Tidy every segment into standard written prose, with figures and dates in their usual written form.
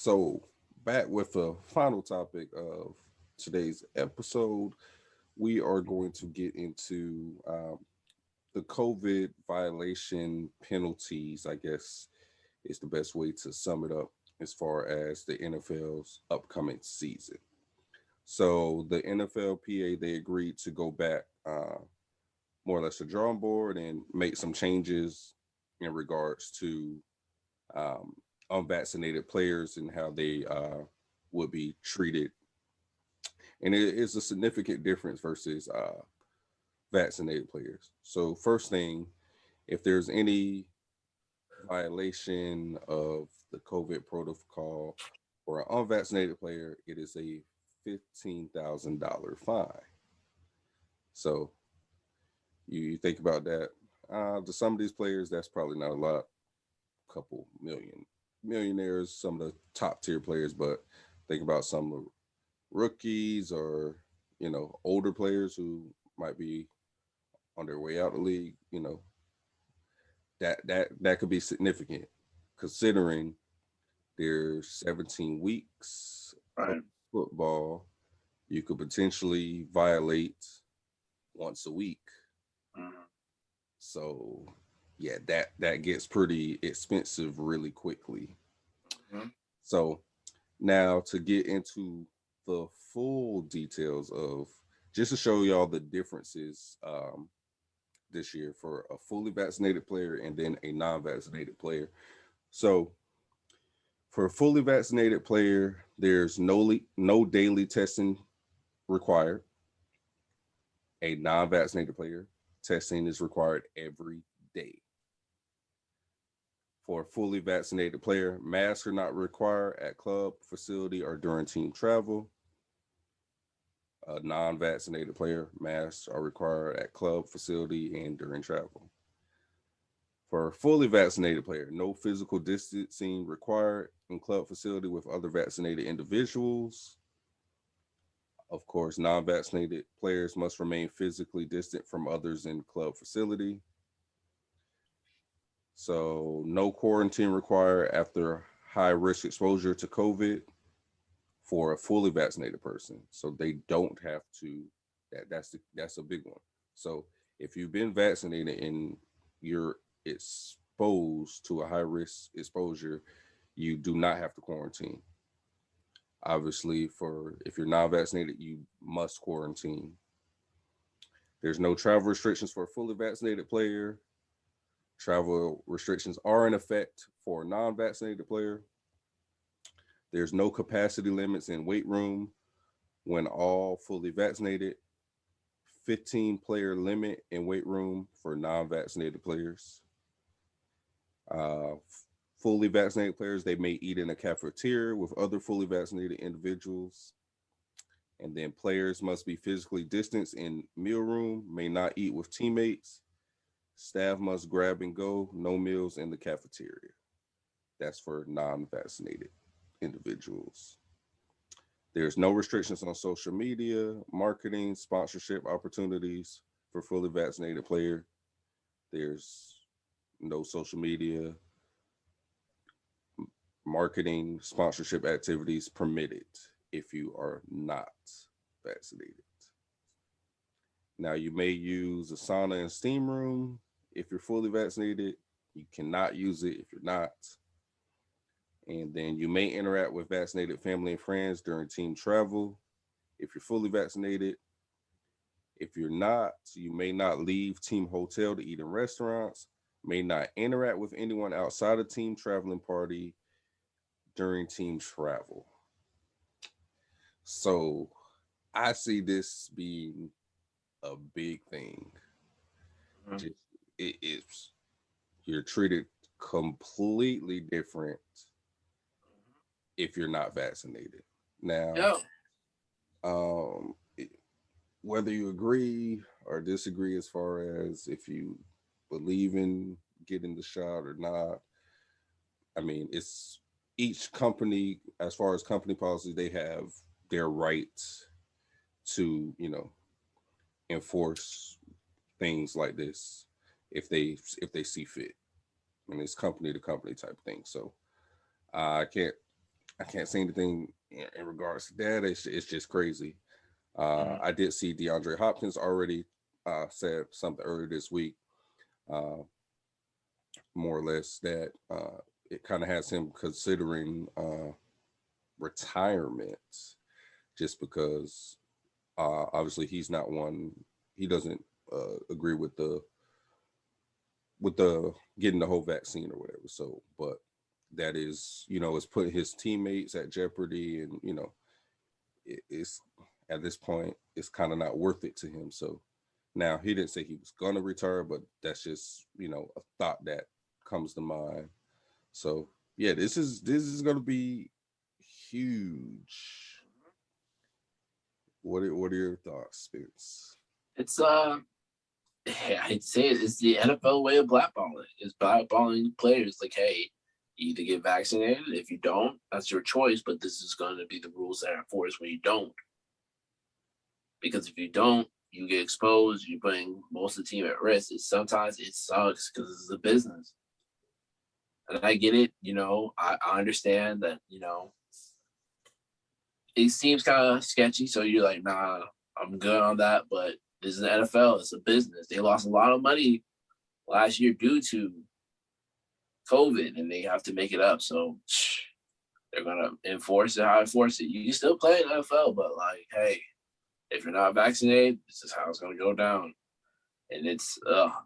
So, back with the final topic of today's episode, we are going to get into the COVID violation penalties, I guess is the best way to sum it up as far as the NFL's upcoming season. So, the NFLPA, they agreed to go back more or less the drawing board and make some changes in regards to um, unvaccinated players and how they would be treated. And it is a significant difference versus vaccinated players. So, first thing, if there's any violation of the COVID protocol for an unvaccinated player, it is a $15,000 fine. So, you think about that. To some of these players, that's probably not a lot, couple million millionaires, some of the top tier players, but think about some of rookies or older players who might be on their way out of the league. That could be significant considering there's 17 weeks of Right. football. You could potentially violate once a week. Mhm. So yeah, that gets pretty expensive really quickly. Mhm. So now to get into the full details of just to show y'all the differences this year for a fully vaccinated player and then a non-vaccinated player. So for a fully vaccinated player, there's no daily testing required. A non-vaccinated player, testing is required every day. For a fully vaccinated player, masks are not required at club, facility, or during team travel. A non-vaccinated player, masks are required at club, facility, and during travel. For a fully vaccinated player, no physical distancing required in club facility with other vaccinated individuals. Of course, non-vaccinated players must remain physically distant from others in club facility. So, no quarantine required after high risk exposure to COVID for a fully vaccinated person. So they don't have to. That's a big one. So if you've been vaccinated and you're exposed to a high risk exposure, you do not have to quarantine. Obviously, for if you're not vaccinated, you must quarantine. There's no travel restrictions for a fully vaccinated player. Travel restrictions are in effect for a non-vaccinated player. There's no capacity limits in weight room when all fully vaccinated. 15-player limit in weight room for non-vaccinated players. Uh, Fully vaccinated players, they may eat in a cafeteria with other fully vaccinated individuals. And then players must be physically distanced in meal room, may not eat with teammates. Staff must grab and go, no meals in the cafeteria. That's for non-vaccinated individuals. There's no restrictions on social media, marketing, sponsorship opportunities for fully vaccinated player. There's no social media, marketing, sponsorship activities permitted if you are not vaccinated. Now, you may use a sauna and steam room if you're fully vaccinated. You cannot use it if you're not. And then you may interact with vaccinated family and friends during team travel if you're fully vaccinated. If you're not, you may not leave team hotel to eat in restaurants, may not interact with anyone outside of team traveling party during team travel. So I see this being a big thing. Mhm. Just it is you're treated completely different if you're not vaccinated. Now, Yeah. it, whether you agree or disagree as far as if you believe in getting the shot or not, I mean, it's each company, as far as company policy, they have their right to, enforce things like this if they see fit. And it's company to company type thing. So I can't I can't say anything in regards to that. It's just crazy. I did see DeAndre Hopkins already said something earlier this week, uh, more or less that it kind of has him considering retirement, just because obviously he's not one. He doesn't agree with the getting the whole vaccine or whatever. So, but that is, it's putting his teammates at jeopardy, and it's at this point it's kind of not worth it to him. So now he didn't say he was gonna retire, but that's just a thought that comes to mind. So yeah, this is gonna be huge. What are your thoughts, Spence? It's I'd say it's the NFL way of blackballing. It's blackballing players. Like, hey, you either get vaccinated. If you don't, that's your choice. But this is going to be the rules that are enforced when you don't. Because if you don't, you get exposed. You're putting most of the team at risk. Sometimes it sucks because it's a business, and I get it. I understand that. It seems kind of sketchy. So you're like, nah, I'm good on that. But this is the NFL. It's a business. They lost a lot of money last year due to COVID, and they have to make it up. So they're gonna enforce it how I enforce it. You can still play in the NFL, but like, hey, if you're not vaccinated, this is how it's gonna go down. And this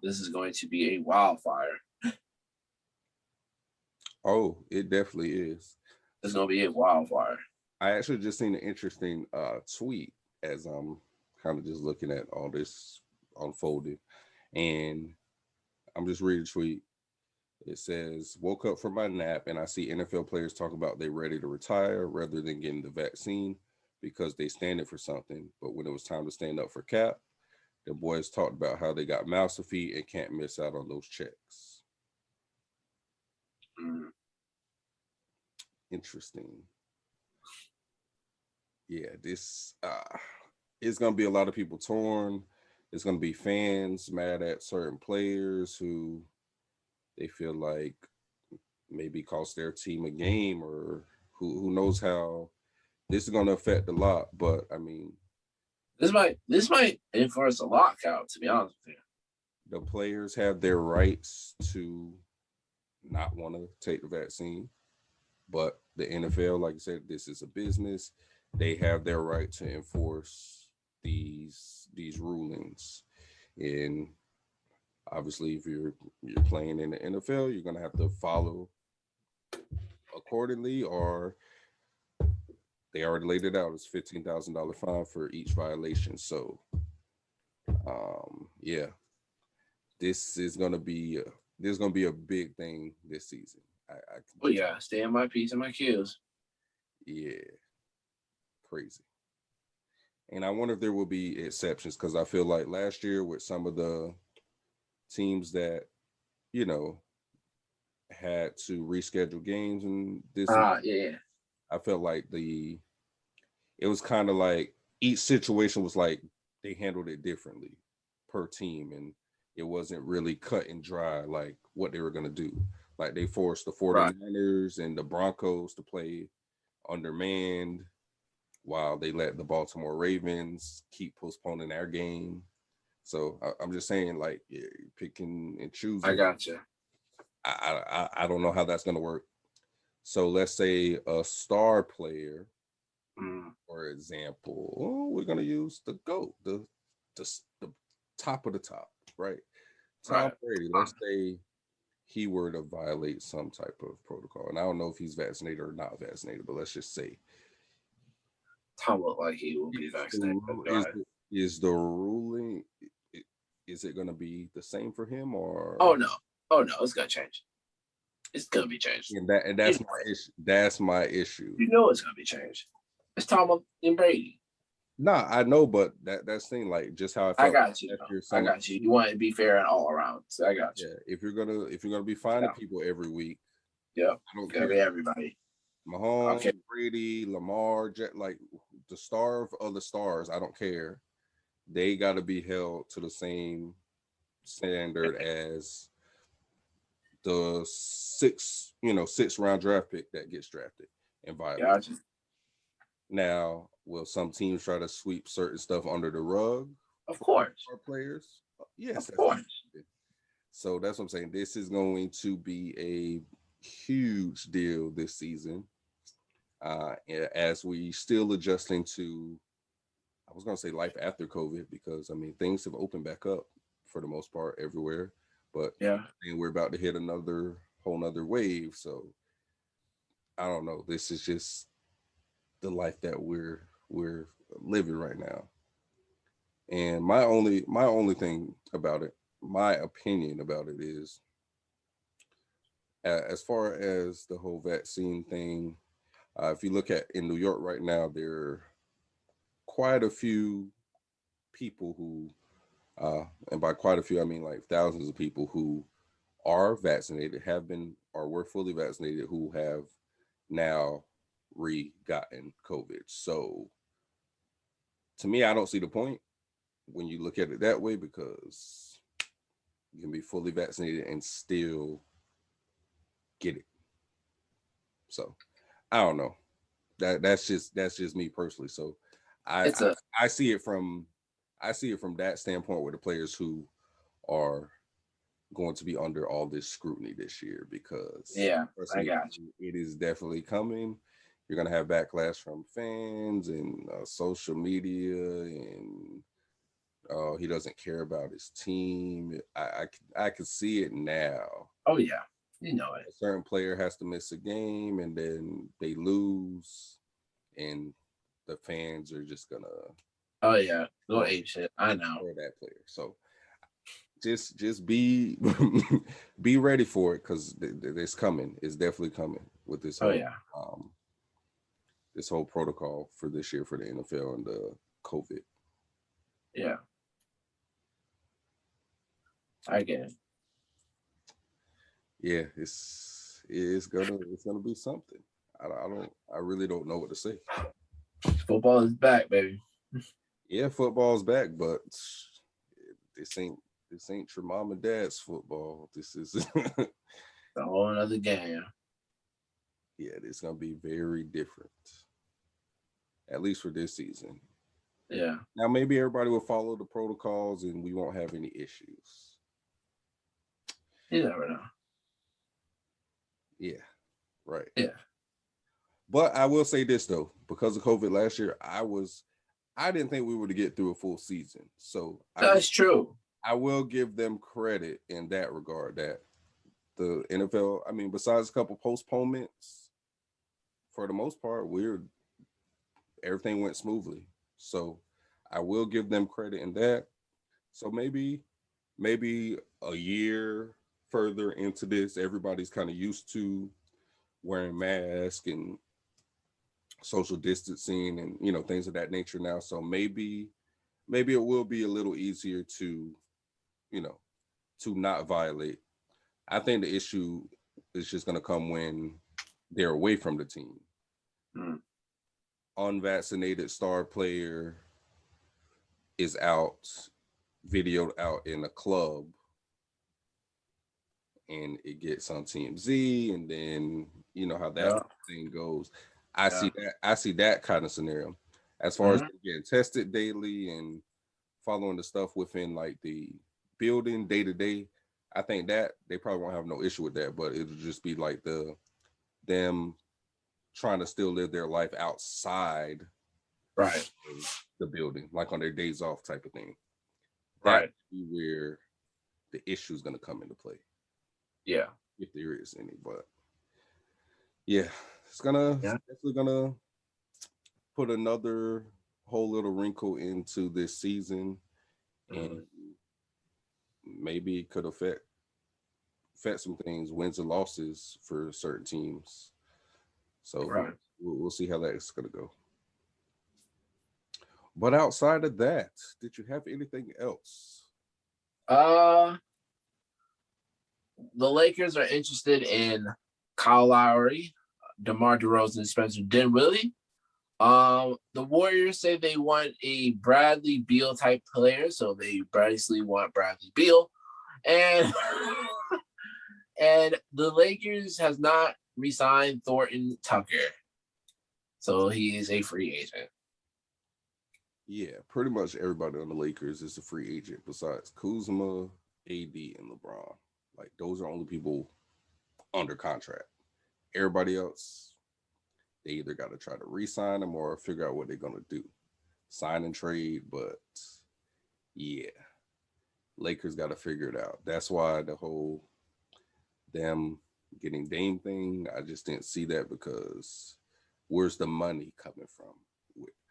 is going to be a wildfire. Oh, it definitely is. It's gonna be a wildfire. I actually just seen an interesting tweet as I'm kind of just looking at all this unfolded, and I'm just reading the tweet. It says, "Woke up from my nap and I see NFL players talk about they ready to retire rather than getting the vaccine because they standing for something. But when it was time to stand up for Cap, the boys talked about how they got mouths to feed and can't miss out on those checks." Mm. Interesting. Yeah, this it's gonna be a lot of people torn. It's gonna be fans mad at certain players who they feel like maybe cost their team a game, or who knows how this is going to affect a lot. But I mean, This might enforce a lockout. To be honest with you, the players have their rights to not want to take the vaccine, but the NFL, like I said, this is a business. They have their right to enforce these rulings, and obviously, if you're playing in the NFL, you're gonna have to follow accordingly, or they already laid it out. It's $15,000 fine for each violation. So, yeah, this is gonna be a big thing this season. but yeah, stay in my P's and my Q's. Yeah, crazy. And I wonder if there will be exceptions, because I feel like last year with some of the teams that you know had to reschedule games and this, Yeah. I felt like it was kind of like each situation was like they handled it differently per team, and it wasn't really cut and dry like what they were going to do. Like they forced the 49ers and the Broncos to play undermanned while they let the Baltimore Ravens keep postponing their game. So I'm just saying, like, yeah, picking and choosing. I got you. I don't know how that's going to work. So let's say a star player, for example, we're going to use the GOAT, the top of the top, right? Tom Brady, let's say he were to violate some type of protocol. And I don't know if he's vaccinated or not vaccinated, but let's just say. Tom looked like he will be vaccinated. Is the ruling, is it going to be the same for him, or? Oh no, it's gonna change. It's gonna be changed. And that's my issue. That's my issue. You know it's gonna be changed. It's Tom and Brady. Nah, I know, but that's thing, like just how I felt. I got you. I got you. You want to be fair and all around. So I got you. Yeah, if you're gonna be finding people every week, yeah, I don't care. Everybody. Mahomes, Brady, Lamar, like the star of the stars, I don't care. They got to be held to the same standard as the sixth round draft pick that gets drafted. and violate. Gotcha. Now, will some teams try to sweep certain stuff under the rug Of course. for players? Yes, Of that's course. so that's what I'm saying. This is going to be a huge deal this season. As we still adjusting to, I was gonna say life after COVID, because I mean things have opened back up for the most part everywhere, but Yeah. and we're about to hit another whole nother wave. So I don't know. This is just the life that we're living right now. And my only thing about it, my opinion about it is, as far as the whole vaccine thing, if you look at in New York right now, there are quite a few people who, and by quite a few, I mean like thousands of people who are vaccinated, have been or were fully vaccinated, who have now re-gotten COVID. So to me, I don't see the point when you look at it that way, because you can be fully vaccinated and still get it. So I don't know. That's just me personally. So I, It's I a I see it from that standpoint, with the players who are going to be under all this scrutiny this year, because yeah. trust I me, got you. it is definitely coming. You're gonna have backlash from fans and social media, and he doesn't care about his team. I can see it now. Oh yeah. You know it. A certain player has to miss a game, and then they lose, and the fans are just gonna Oh yeah. Go go ape shit. I know. for that player. So just be be ready for it, because it's coming. It's definitely coming with Oh yeah. um this whole protocol for this year for the NFL and the COVID. Yeah. I get it. Yeah, it's gonna be something. I really don't know what to say. Football is back, baby. Yeah, football's back, but this ain't this ain't your mom and dad's football. This is It's a whole another game. yeah, it's gonna be very different, at least for this season. Yeah. Now maybe everybody will follow the protocols and we won't have any issues. You never know. Yeah, right. Yeah. But I will say this though, because of COVID last year, I didn't think we were to get through a full season. So That's true. I will give them credit in that regard, that the NFL, I mean, besides a couple postponements, for the most part, everything went smoothly. So I will give them credit in that. So maybe a year further into this, everybody's kind of used to wearing masks and social distancing and things of that nature now. So maybe it will be a little easier you know to not violate. I think the issue is just going to come when they're away from the team. Mm. Unvaccinated star player is out, videoed out in a club, and it gets on TMZ, and then you know how that Yeah. thing goes. I Yeah. see that. I see that kind of scenario. As far as Mhm. getting tested daily and following the stuff within like the building day to day, I think that they probably won't have no issue with that. But it'll just be like them trying to still live their life outside Right. the building, like on their days off type of thing. That Right. would be where the issue is going to come into play, Yeah. if there is any. But yeah, it's Yeah. definitely gonna put another whole little wrinkle into this season, Mhm. and maybe it could affect some things, wins and losses for certain teams. So Right. we'll see how that's gonna go. But outside of that, did you have anything else? Uh, the Lakers are interested in Kyle Lowry, DeMar DeRozan, and Spencer Dinwiddie. The Warriors say they want a Bradley Beal type player, so they basically want Bradley Beal, and and the Lakers has not re-signed Thornton Tucker. So he is a free agent. Yeah, pretty much everybody on the Lakers is a free agent besides Kuzma, AD, and LeBron. Like those are only people under contract. Everybody else, they either got to try to re-sign them or figure out what they're gonna do, sign and trade. But yeah, Lakers got to figure it out. That's why the whole them getting Dame thing, I just didn't see that because where's the money coming from?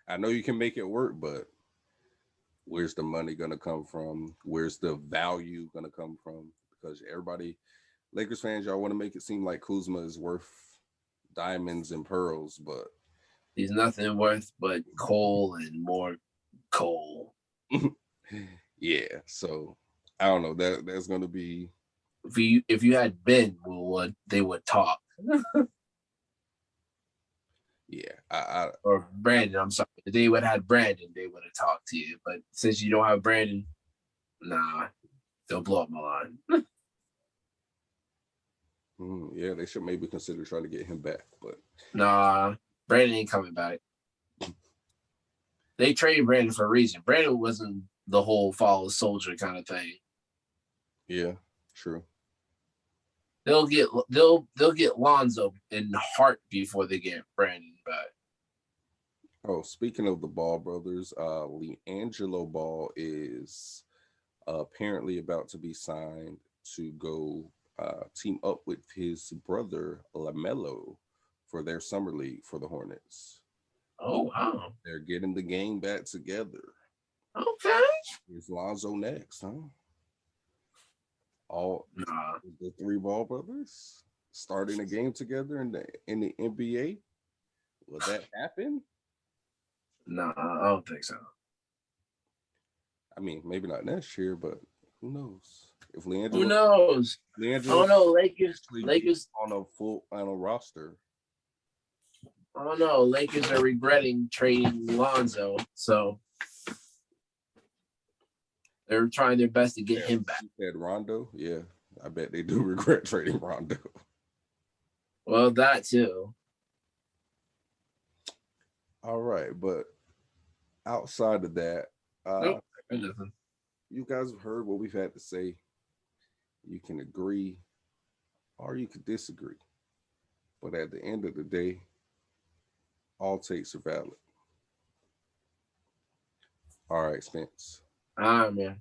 I know you can make it work, but where's the money gonna come from? Where's the value gonna come from? Because everybody, Lakers fans, y'all want to make it seem like Kuzma is worth diamonds and pearls, but He's nothing worth but coal and more coal. yeah. So I don't know. That's gonna be If you had Ben, they would talk. yeah. Or Brandon, I'm sorry. If they would have had Brandon, they would have talked to you. But since you don't have Brandon, nah, they'll blow up my line. Yeah, they should maybe consider trying to get him back, but Nah, Brandon ain't coming back. They traded Brandon for a reason. Brandon wasn't the whole follow soldier kind of thing. yeah, true. They'll get Lonzo in heart before they get Brandon back. Oh, speaking of the Ball brothers, LiAngelo Ball is apparently about to be signed to go team up with his brother LaMelo for their summer league for the Hornets. Oh wow! They're getting the game back together. Okay. Is Lonzo next, huh? All Nah, the three Ball brothers starting a game together in the NBA. Will that happen? nah, I don't think so. I mean, maybe not next year, but who knows? If Who knows? I don't know. Lakers on a roster. I don't know. Lakers are regretting trading Lonzo, so they're trying their best to get him back. You said Rondo? Yeah, I bet they do regret trading Rondo. Well, that too. All right, but outside of that, Nope. Nothing. you guys have heard what we've had to say. You can agree or you can disagree. But at the end of the day, all takes are valid. All right, Spence. All right, man.